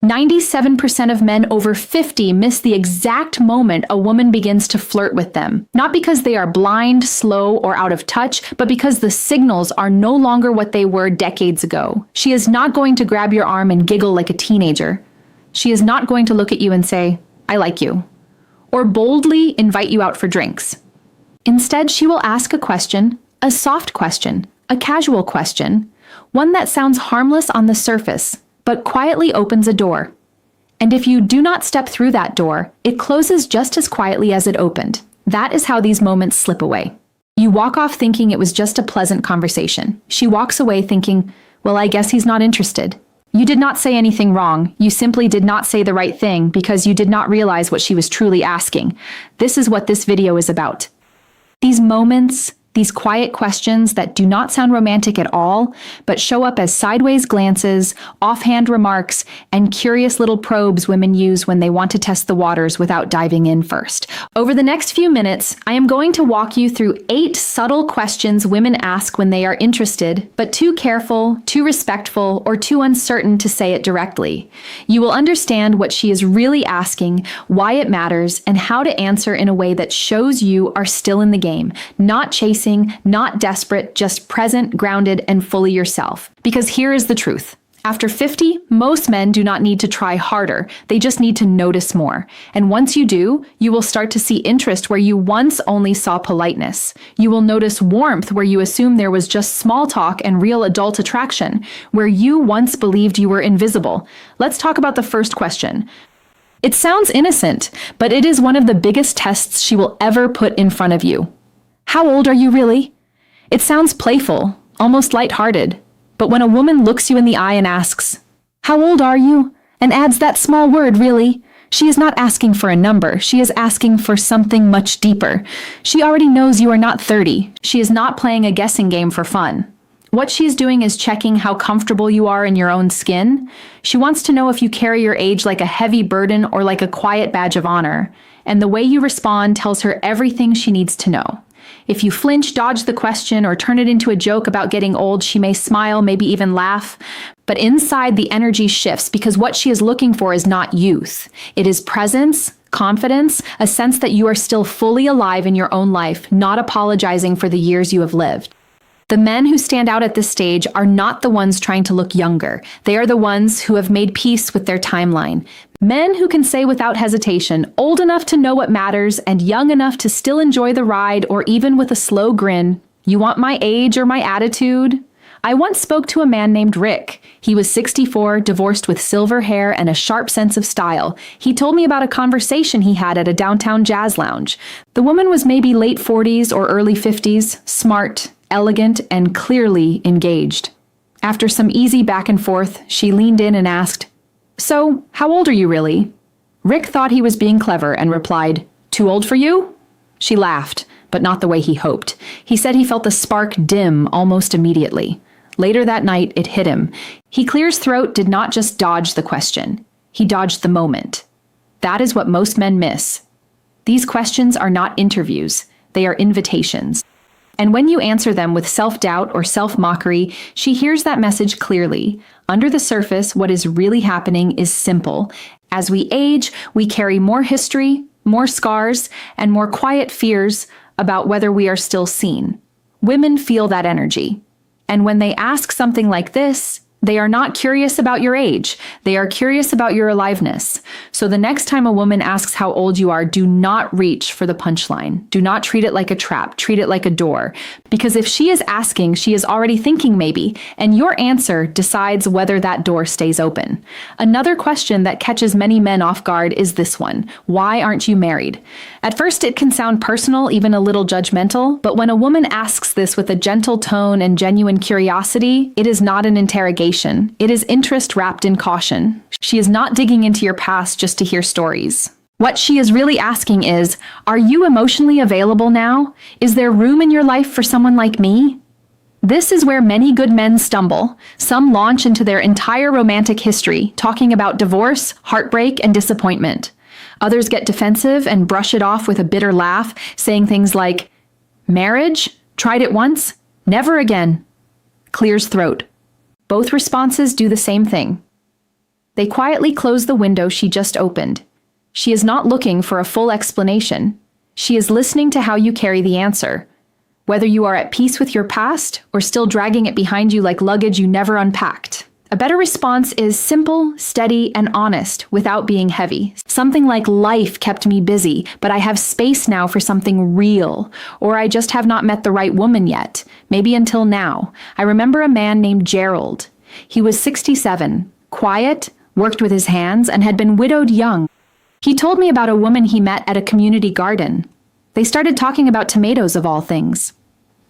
97% of men over 50 miss the exact moment a woman begins to flirt with them. Not because they are blind, slow, or out of touch, but because the signals are no longer what they were decades ago. She is not going to grab your arm and giggle like a teenager. She is not going to look at you and say, "I like you," or boldly invite you out for drinks. Instead, she will ask a question, a soft question, a casual question, one that sounds harmless on the surface, but quietly opens a door. And if you do not step through that door, it closes just as quietly as it opened. That is how these moments slip away. You walk off thinking it was just a pleasant conversation. She walks away thinking, well, I guess he's not interested. You did not say anything wrong. You simply did not say the right thing because you did not realize what she was truly asking. This is what this video is about. These moments, these quiet questions that do not sound romantic at all, but show up as sideways glances, offhand remarks, and curious little probes women use when they want to test the waters without diving in first. Over the next few minutes, I am going to walk you through 8 subtle questions women ask when they are interested, but too careful, too respectful, or too uncertain to say it directly. You will understand what she is really asking, why it matters, and how to answer in a way that shows you are still in the game, not chasing, not desperate, just present, grounded, and fully yourself. Because here is the truth. After 50, most men do not need to try harder. They just need to notice more. And once you do, you will start to see interest where you once only saw politeness. You will notice warmth where you assumed there was just small talk and real adult attraction, where you once believed you were invisible. Let's talk about the first question. It sounds innocent, but it is one of the biggest tests she will ever put in front of you. How old are you really? It sounds playful, almost lighthearted. But when a woman looks you in the eye and asks, "How old are you?" and adds that small word, really, she is not asking for a number. She is asking for something much deeper. She already knows you are not 30. She is not playing a guessing game for fun. What she is doing is checking how comfortable you are in your own skin. She wants to know if you carry your age like a heavy burden or like a quiet badge of honor. And the way you respond tells her everything she needs to know. If you flinch, dodge the question, or turn it into a joke about getting old, she may smile, maybe even laugh. But inside, the energy shifts because what she is looking for is not youth. It is presence, confidence, a sense that you are still fully alive in your own life, not apologizing for the years you have lived. The men who stand out at this stage are not the ones trying to look younger. They are the ones who have made peace with their timeline. Men who can say without hesitation, old enough to know what matters and young enough to still enjoy the ride, or even with a slow grin, "You want my age or my attitude?" I once spoke to a man named Rick. He was 64, divorced with silver hair and a sharp sense of style. He told me about a conversation he had at a downtown jazz lounge. The woman was maybe late 40s or early 50s, smart, elegant, and clearly engaged. After some easy back and forth, she leaned in and asked, "So, how old are you really?" Rick thought he was being clever and replied, "Too old for you?" She laughed, but not the way he hoped. He said he felt the spark dim almost immediately. Later that night, it hit him. He cleared his throat did not just dodge the question. He dodged the moment. That is what most men miss. These questions are not interviews. They are invitations. And when you answer them with self-doubt or self-mockery, she hears that message clearly. Under the surface, what is really happening is simple. As we age, we carry more history, more scars, and more quiet fears about whether we are still seen. Women feel that energy. And when they ask something like this, they are not curious about your age. They are curious about your aliveness. So the next time a woman asks how old you are, do not reach for the punchline. Do not treat it like a trap. Treat it like a door. Because if she is asking, she is already thinking maybe, and your answer decides whether that door stays open. Another question that catches many men off guard is this one. Why aren't you married? At first, it can sound personal, even a little judgmental, but when a woman asks this with a gentle tone and genuine curiosity, it is not an interrogation. It is interest wrapped in caution. She is not digging into your past just to hear stories. What she is really asking is, are you emotionally available now? Is there room in your life for someone like me? This is where many good men stumble. Some launch into their entire romantic history, talking about divorce, heartbreak, and disappointment. Others get defensive and brush it off with a bitter laugh, saying things like, "Marriage? Tried it once? Never again." Clears throat. Both responses do the same thing. They quietly close the window she just opened. She is not looking for a full explanation. She is listening to how you carry the answer. Whether you are at peace with your past or still dragging it behind you like luggage you never unpacked. A better response is simple, steady, and honest without being heavy. Something like, life kept me busy, but I have space now for something real. Or I just have not met the right woman yet. Maybe until now. I remember a man named Gerald. He was 67, quiet, worked with his hands, and had been widowed young. He told me about a woman he met at a community garden. They started talking about tomatoes of all things.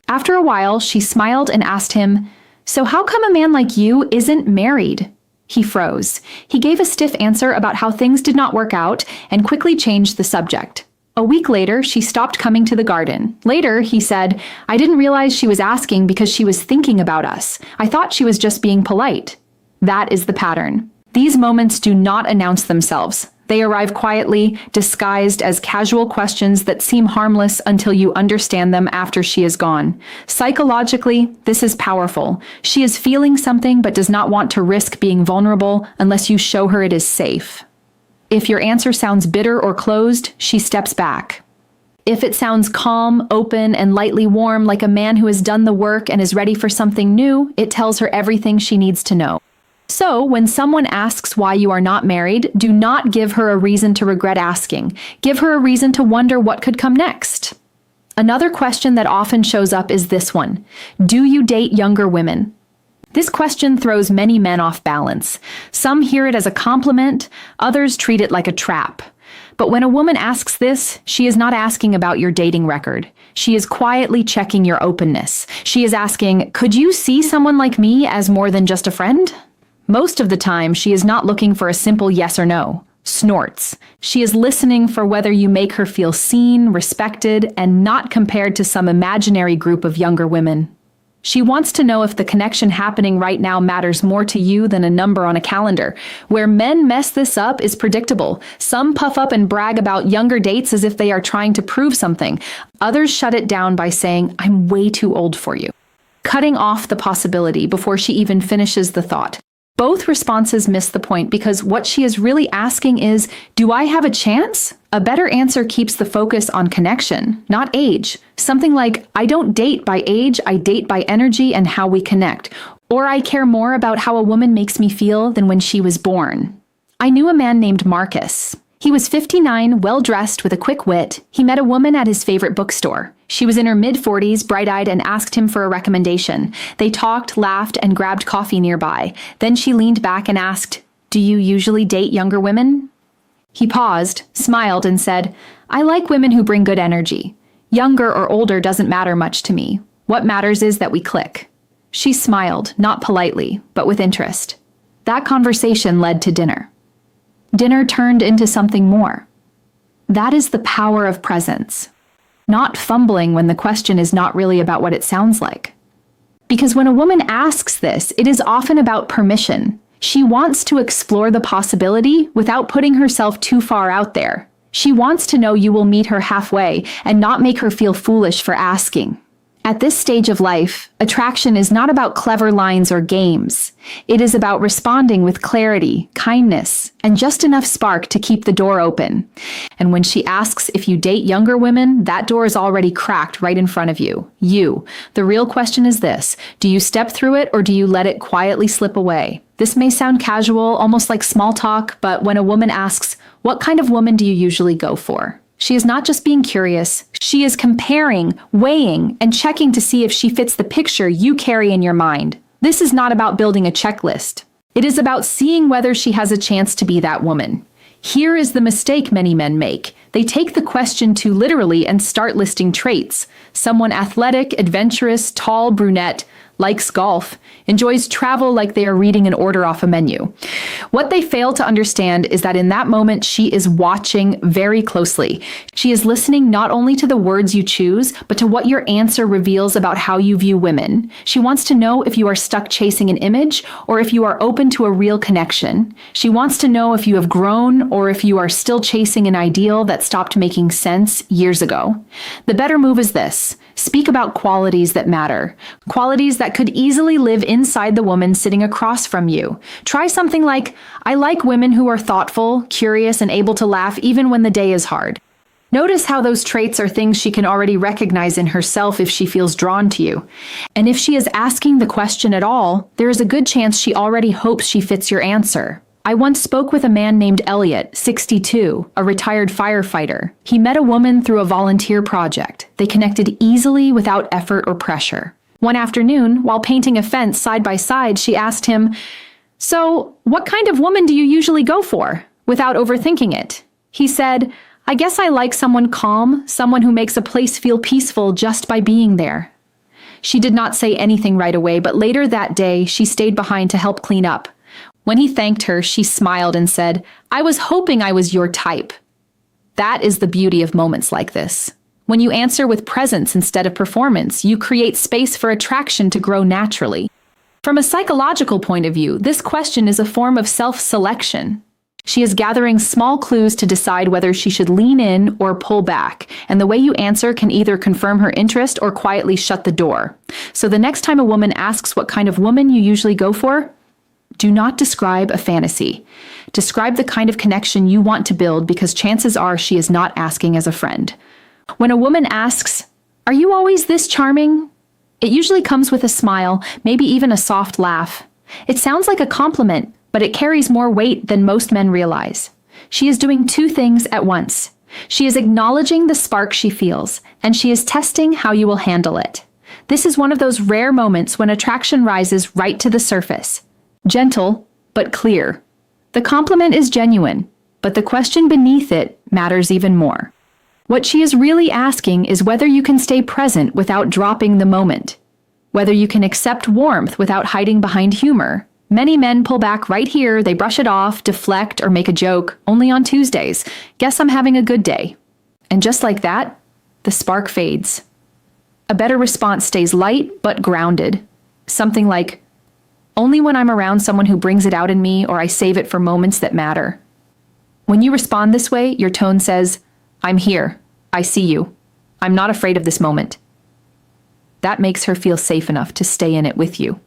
After a while, she smiled and asked him, "So how come a man like you isn't married?" He froze. He gave a stiff answer about how things did not work out and quickly changed the subject. A week later, she stopped coming to the garden. Later, he said, "I didn't realize she was asking because she was thinking about us. I thought she was just being polite." That is the pattern. These moments do not announce themselves. They arrive quietly, disguised as casual questions that seem harmless until you understand them after she is gone. Psychologically, this is powerful. She is feeling something but does not want to risk being vulnerable unless you show her it is safe. If your answer sounds bitter or closed, she steps back. If it sounds calm, open, and lightly warm, like a man who has done the work and is ready for something new, it tells her everything she needs to know. So, when someone asks why you are not married, do not give her a reason to regret asking. Give her a reason to wonder what could come next. Another question that often shows up is this one. Do you date younger women? This question throws many men off balance. Some hear it as a compliment, others treat it like a trap. But when a woman asks this, she is not asking about your dating record. She is quietly checking your openness. She is asking, could you see someone like me as more than just a friend? Most of the time, she is not looking for a simple yes or no. Snorts. She is listening for whether you make her feel seen, respected, and not compared to some imaginary group of younger women. She wants to know if the connection happening right now matters more to you than a number on a calendar. Where men mess this up is predictable. Some puff up and brag about younger dates as if they are trying to prove something. Others shut it down by saying, "I'm way too old for you," cutting off the possibility before she even finishes the thought. Both responses miss the point because what she is really asking is, do I have a chance? A better answer keeps the focus on connection, not age. Something like, I don't date by age, I date by energy and how we connect. Or I care more about how a woman makes me feel than when she was born. I knew a man named Marcus. He was 59, well-dressed with a quick wit. He met a woman at his favorite bookstore. She was in her mid-40s, bright-eyed, and asked him for a recommendation. They talked, laughed, and grabbed coffee nearby. Then she leaned back and asked, "Do you usually date younger women?" He paused, smiled, and said, "I like women who bring good energy. Younger or older doesn't matter much to me. What matters is that we click." She smiled, not politely, but with interest. That conversation led to dinner. Dinner turned into something more. That is the power of presence. Not fumbling when the question is not really about what it sounds like. Because when a woman asks this, it is often about permission. She wants to explore the possibility without putting herself too far out there. She wants to know you will meet her halfway and not make her feel foolish for asking. At this stage of life, attraction is not about clever lines or games. It is about responding with clarity, kindness, and just enough spark to keep the door open. And when she asks if you date younger women, that door is already cracked right in front of you. The real question is this: do you step through it or do you let it quietly slip away? This may sound casual, almost like small talk, but when a woman asks, "What kind of woman do you usually go for?" She is not just being curious, she is comparing, weighing, and checking to see if she fits the picture you carry in your mind. This is not about building a checklist. It is about seeing whether she has a chance to be that woman. Here is the mistake many men make. They take the question too literally and start listing traits. Someone athletic, adventurous, tall, brunette, likes golf, enjoys travel like they are reading an order off a menu. What they fail to understand is that in that moment, she is watching very closely. She is listening not only to the words you choose, but to what your answer reveals about how you view women. She wants to know if you are stuck chasing an image or if you are open to a real connection. She wants to know if you have grown or if you are still chasing an ideal that stopped making sense years ago. The better move is this. Speak about qualities that matter, qualities that could easily live inside the woman sitting across from you. Try something like, I like women who are thoughtful, curious, and able to laugh even when the day is hard. Notice how those traits are things she can already recognize in herself if she feels drawn to you. And if she is asking the question at all, there is a good chance she already hopes she fits your answer. I once spoke with a man named Elliot, 62, a retired firefighter. He met a woman through a volunteer project. They connected easily without effort or pressure. One afternoon, while painting a fence side by side, she asked him, "So, what kind of woman do you usually go for?" Without overthinking it. He said, "I guess I like someone calm, someone who makes a place feel peaceful just by being there." She did not say anything right away, but later that day, she stayed behind to help clean up. When he thanked her, she smiled and said, "I was hoping I was your type." That is the beauty of moments like this. When you answer with presence instead of performance, you create space for attraction to grow naturally. From a psychological point of view, this question is a form of self-selection. She is gathering small clues to decide whether she should lean in or pull back, and the way you answer can either confirm her interest or quietly shut the door. So the next time a woman asks what kind of woman you usually go for, do not describe a fantasy. Describe the kind of connection you want to build, because chances are she is not asking as a friend. When a woman asks, "Are you always this charming?" it usually comes with a smile, maybe even a soft laugh. It sounds like a compliment, but it carries more weight than most men realize. She is doing two things at once. She is acknowledging the spark she feels, and she is testing how you will handle it. This is one of those rare moments when attraction rises right to the surface. Gentle, but clear. The compliment is genuine, but the question beneath it matters even more. What she is really asking is whether you can stay present without dropping the moment, whether you can accept warmth without hiding behind humor. Many men pull back right here, they brush it off, deflect, or make a joke, only on Tuesdays. Guess I'm having a good day. And just like that, the spark fades. A better response stays light but grounded. Something like, "Only when I'm around someone who brings it out in me, or I save it for moments that matter." When you respond this way, your tone says, "I'm here. I see you. I'm not afraid of this moment." That makes her feel safe enough to stay in it with you.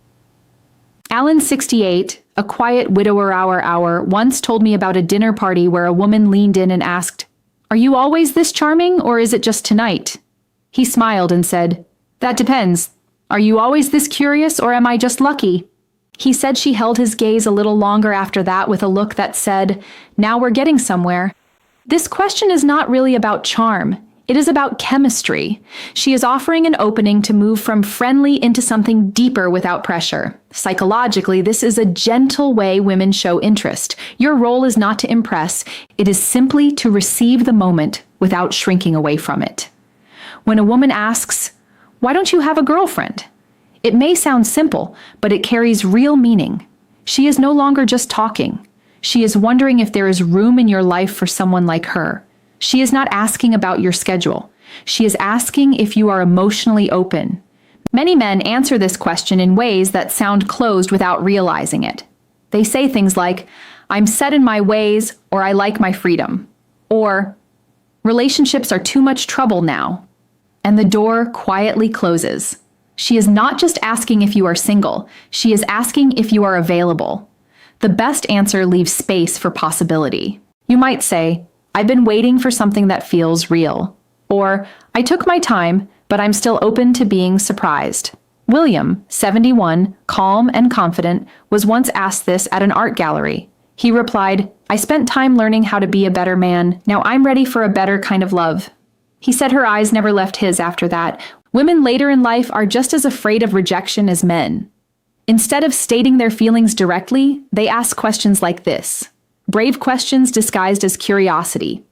Alan, 68, a quiet widower hour, once told me about a dinner party where a woman leaned in and asked, "Are you always this charming, or is it just tonight?" He smiled and said, "That depends. Are you always this curious, or am I just lucky?" He said she held his gaze a little longer after that with a look that said, "Now we're getting somewhere." This question is not really about charm. It is about chemistry. She is offering an opening to move from friendly into something deeper without pressure. Psychologically, this is a gentle way women show interest. Your role is not to impress. It is simply to receive the moment without shrinking away from it. When a woman asks, "Why don't you have a girlfriend?" it may sound simple, but it carries real meaning. She is no longer just talking. She is wondering if there is room in your life for someone like her. She is not asking about your schedule. She is asking if you are emotionally open. Many men answer this question in ways that sound closed without realizing it. They say things like, "I'm set in my ways," or "I like my freedom," or "Relationships are too much trouble now," and the door quietly closes. She is not just asking if you are single. She is asking if you are available. The best answer leaves space for possibility. You might say, "I've been waiting for something that feels real," or "I took my time, but I'm still open to being surprised." William, 71, calm and confident, was once asked this at an art gallery. He replied, "I spent time learning how to be a better man. Now I'm ready for a better kind of love." He said her eyes never left his after that. Women later in life are just as afraid of rejection as men. Instead of stating their feelings directly, they ask questions like this. Brave questions disguised as curiosity.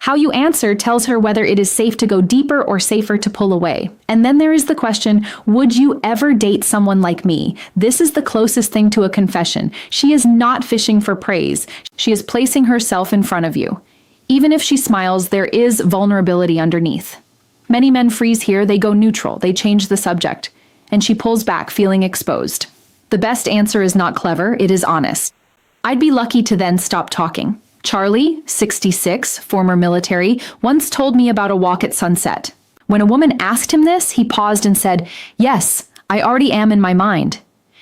How you answer tells her whether it is safe to go deeper or safer to pull away. And then there is the question, would you ever date someone like me? This is the closest thing to a confession. She is not fishing for praise. She is placing herself in front of you. Even if she smiles, there is vulnerability underneath. Many men freeze here, they go neutral, they change the subject. And she pulls back, feeling exposed. The best answer is not clever, it is honest. I'd be lucky to then stop talking. Charlie, 66, former military, once told me about a walk at sunset. When a woman asked him this, he paused and said, "Yes, I already am in my mind."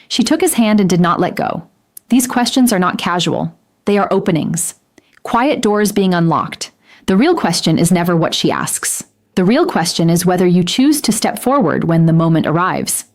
She took his hand and did not let go. These questions are not casual. They are openings. Quiet doors being unlocked. The real question is never what she asks. The real question is whether you choose to step forward when the moment arrives.